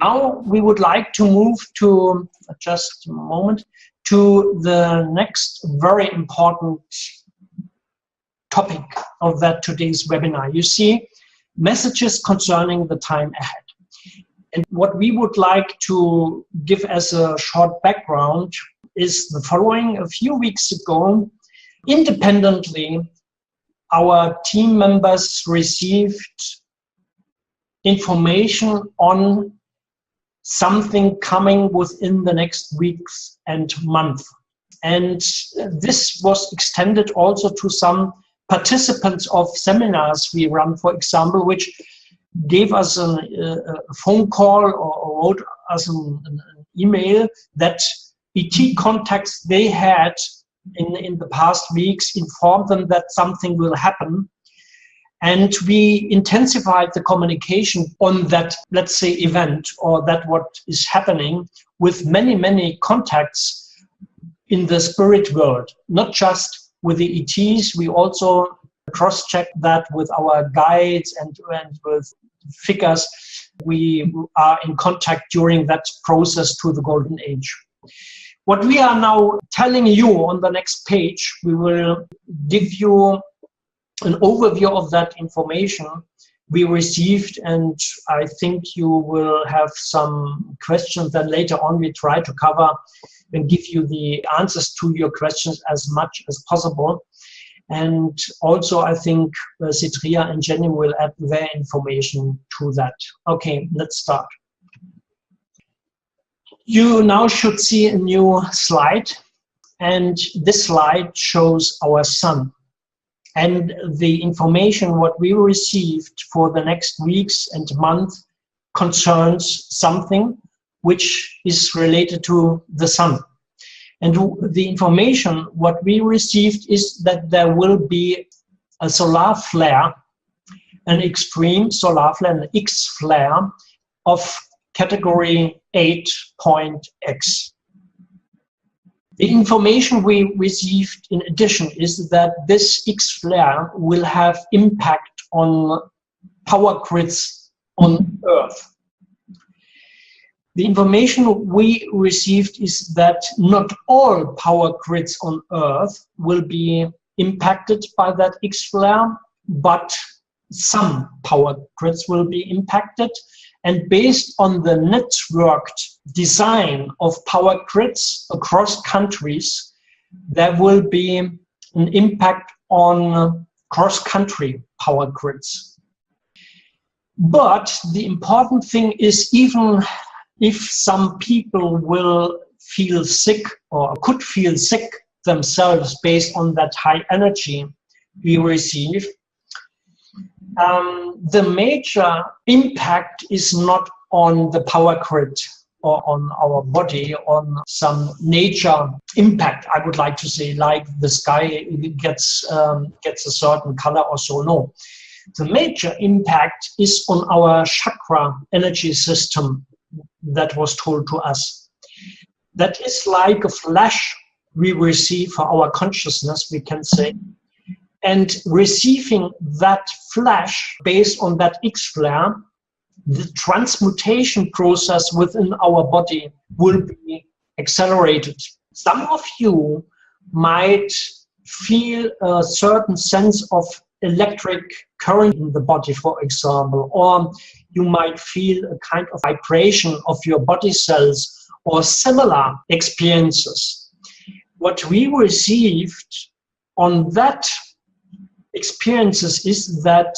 Now we would like to move to, just a moment, to the next very important topic of that today's webinar. You see, messages concerning the time ahead. And what we would like to give as a short background is the following. A few weeks ago, independently, our team members received information on something coming within the next weeks and month. And this was extended also to some participants of seminars we run, for example, which gave us a phone call or wrote us an email that ET contacts they had in the past weeks informed them that something will happen. And we intensified the communication on that, let's say, event or that what is happening with many, many contacts in the spirit world, not just with the ETs. We also cross-checked that with our guides and with figures we are in contact during that process to the Golden Age. What we are now telling you on the next page, we will give you an overview of that information we received, and I think you will have some questions that later on we try to cover and give you the answers to your questions as much as possible. And also I think Citria and Jenny will add their information to that. Okay, let's start. You now should see a new slide, and this slide shows our sun. And the information what we received for the next weeks and month concerns something which is related to the sun. And the information what we received is that there will be a solar flare, an extreme solar flare, an X flare of category 8.x. The information we received in addition is that this X flare will have impact on power grids on Earth. The information we received is that not all power grids on Earth will be impacted by that X flare, but some power grids will be impacted. And based on the networked design of power grids across countries, there will be an impact on cross-country power grids. But the important thing is, even if some people will feel sick or could feel sick themselves based on that high energy we receive, the major impact is not on the power grid or on our body, on some nature impact, I would like to say, like the sky gets a certain color or so. No. The major impact is on our chakra energy system that was told to us. That is like a flash we receive for our consciousness, we can say. And receiving that flash based on that X flare, the transmutation process within our body will be accelerated. Some of you might feel a certain sense of electric current in the body, for example, or you might feel a kind of vibration of your body cells or similar experiences. What we received on that experiences is that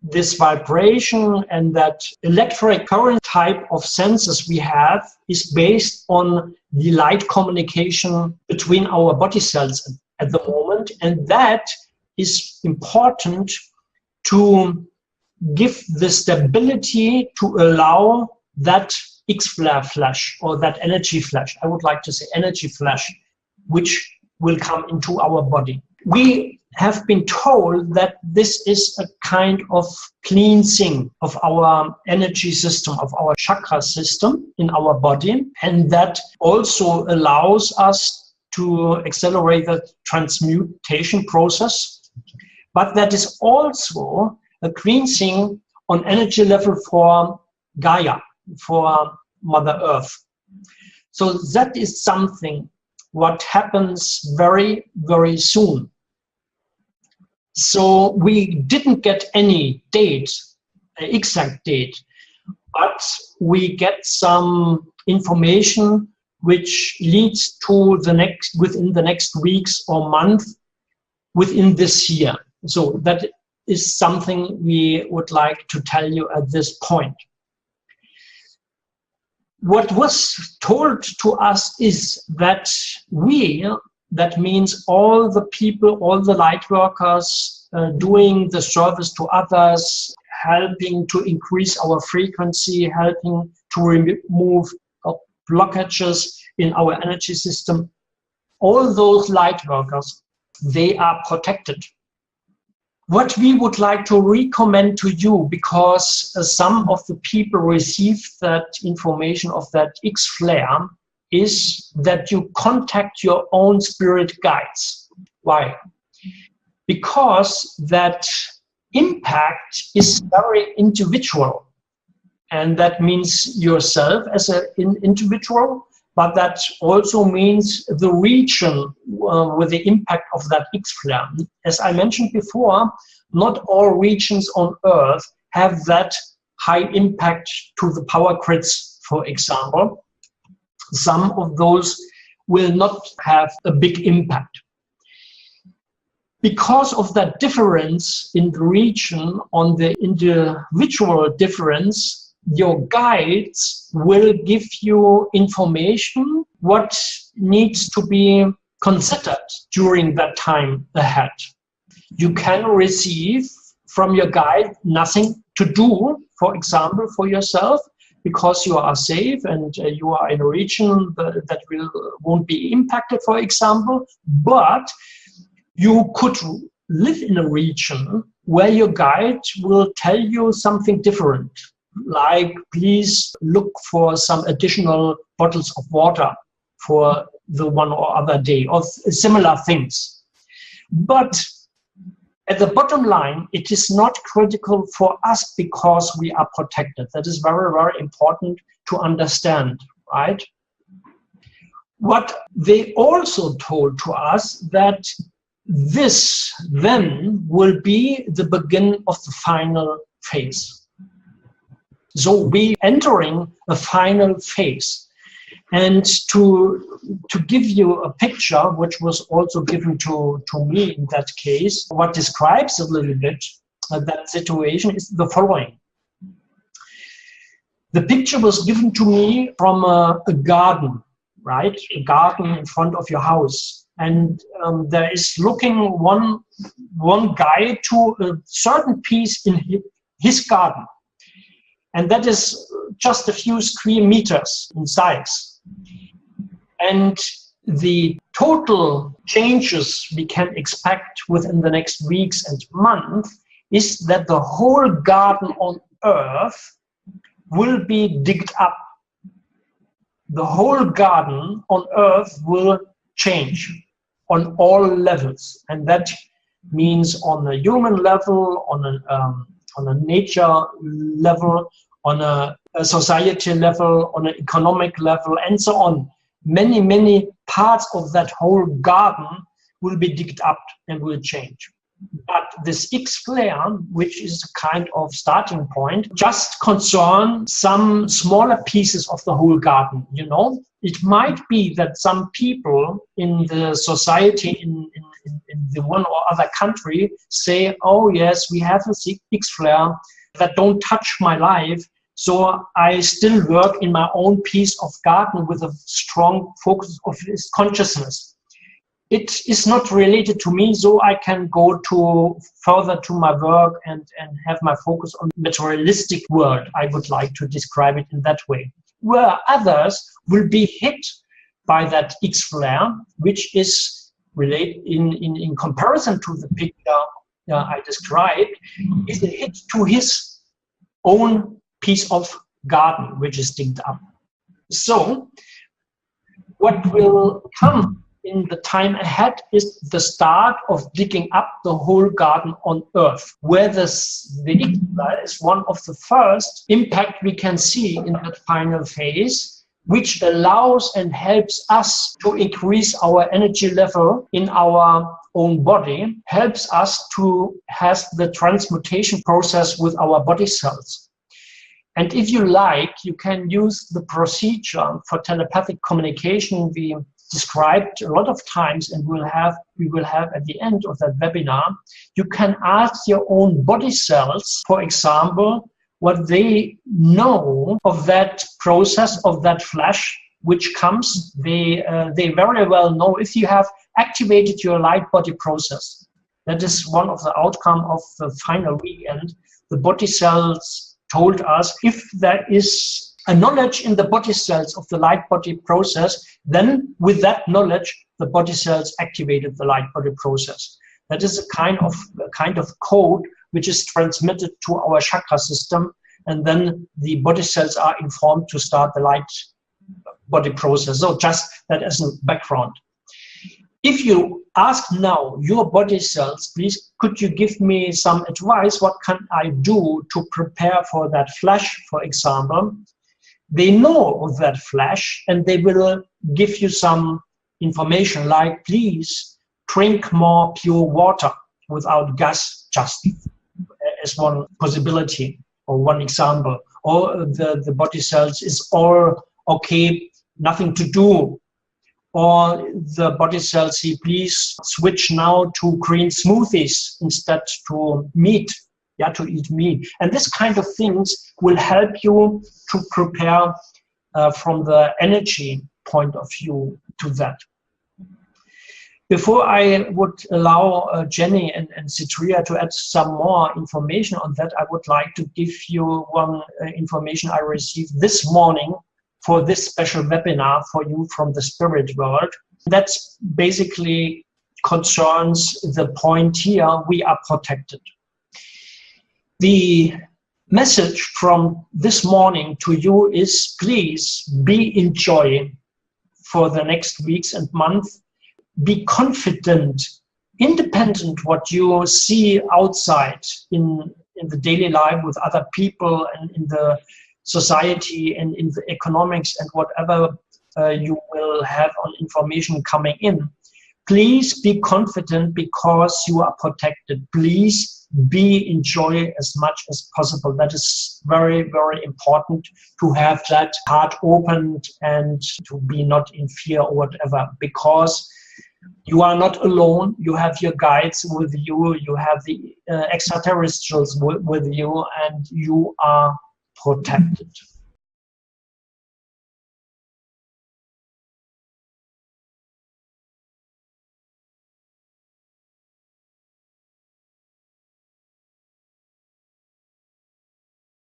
this vibration and that electric current type of senses we have is based on the light communication between our body cells at the moment, and that is important to give the stability to allow that X flare flash or that energy flash, I would like to say energy flash, which will come into our body. We have been told that this is a kind of cleansing of our energy system, of our chakra system in our body, and that also allows us to accelerate the transmutation process. But that is also a cleansing on energy level for Gaia, for Mother Earth. So that is something what happens very, very soon. So we didn't get any date, exact date, but we get some information which leads to the next, within the next weeks or month within this year. So that is something we would like to tell you at this point. What was told to us is that that means all the people, all the light workers doing the service to others, helping to increase our frequency, helping to remove blockages in our energy system, all those light workers, they are protected. What we would like to recommend to you, because some of the people received that information of that X-flare, is that you contact your own spirit guides. Why? Because that impact is very individual. And that means yourself as an individual, but that also means the region with the impact of that X-flare. As I mentioned before, not all regions on Earth have that high impact to the power grids, for example. Some of those will not have a big impact. Because of that difference in the region, on the individual difference, your guides will give you information what needs to be considered during that time ahead. You can receive from your guide nothing to do, for example, for yourself, because you are safe and you are in a region that won't be impacted, for example, but you could live in a region where your guide will tell you something different. Like, please look for some additional bottles of water for the one or other day, or similar things. But at the bottom line, it is not critical for us because we are protected. That is very, very important to understand, right? What they also told to us that this then will be the beginning of the final phase. So we entering a final phase. And to give you a picture, which was also given to me in that case, what describes a little bit that situation is the following. The picture was given to me from a garden, right? A garden in front of your house. And there is looking one guy to a certain piece in his garden. And that is just a few square meters in size. And the total changes we can expect within the next weeks and months is that the whole garden on Earth will be digged up. The whole garden on Earth will change on all levels. And that means on a human level, on a nature level, on a society level, on an economic level, and so on. Many, many parts of that whole garden will be digged up and will change. But this X-flare, which is a kind of starting point, just concern some smaller pieces of the whole garden, you know? It might be that some people in the society, in the one or other country say, oh yes, we have a X-flare that don't touch my life, so I still work in my own piece of garden with a strong focus of its consciousness. It is not related to me, so I can go further to my work and have my focus on materialistic world. I would like to describe it in that way. Where others will be hit by that X-flare, which is related in comparison to the picture I described, is a hit to his own piece of garden, which is digged up. So what will come in the time ahead is the start of digging up the whole garden on Earth, where the Ixta is one of the first impact we can see in that final phase, which allows and helps us to increase our energy level in our own body, helps us to have the transmutation process with our body cells. And if you like, you can use the procedure for telepathic communication we described a lot of times, and we will have at the end of that webinar. You can ask your own body cells, for example, what they know of that process, of that flash which comes. They very well know if you have activated your light body process. That is one of the outcome of the final weekend. The body cells told us if there is a knowledge in the body cells of the light body process, then with that knowledge, the body cells activated the light body process. That is a kind of code which is transmitted to our chakra system, and then the body cells are informed to start the light body process. So just that as a background. If you ask now your body cells, please, could you give me some advice? What can I do to prepare for that flash, for example? They know of that flash, and they will give you some information like, please drink more pure water without gas, just as one possibility or one example. Or the body cells is all okay, nothing to do. Or the body cells say, please switch now to green smoothies instead to meat. Yeah, to eat meat. And this kind of things will help you to prepare from the energy point of view to that. Before I would allow Jenny and Citria to add some more information on that, I would like to give you one information I received this morning for this special webinar for you from the spirit world. That's basically concerns the point here, we are protected. The message from this morning to you is, please be in joy for the next weeks and months. Be confident, independent what you see outside in the daily life with other people and in the society and in the economics and whatever you will have on information coming in. Please be confident because you are protected. Please be in joy as much as possible. That is very, very important, to have that heart opened and to be not in fear or whatever, because you are not alone. You have your guides with you, you have the extraterrestrials with you, and you are protected.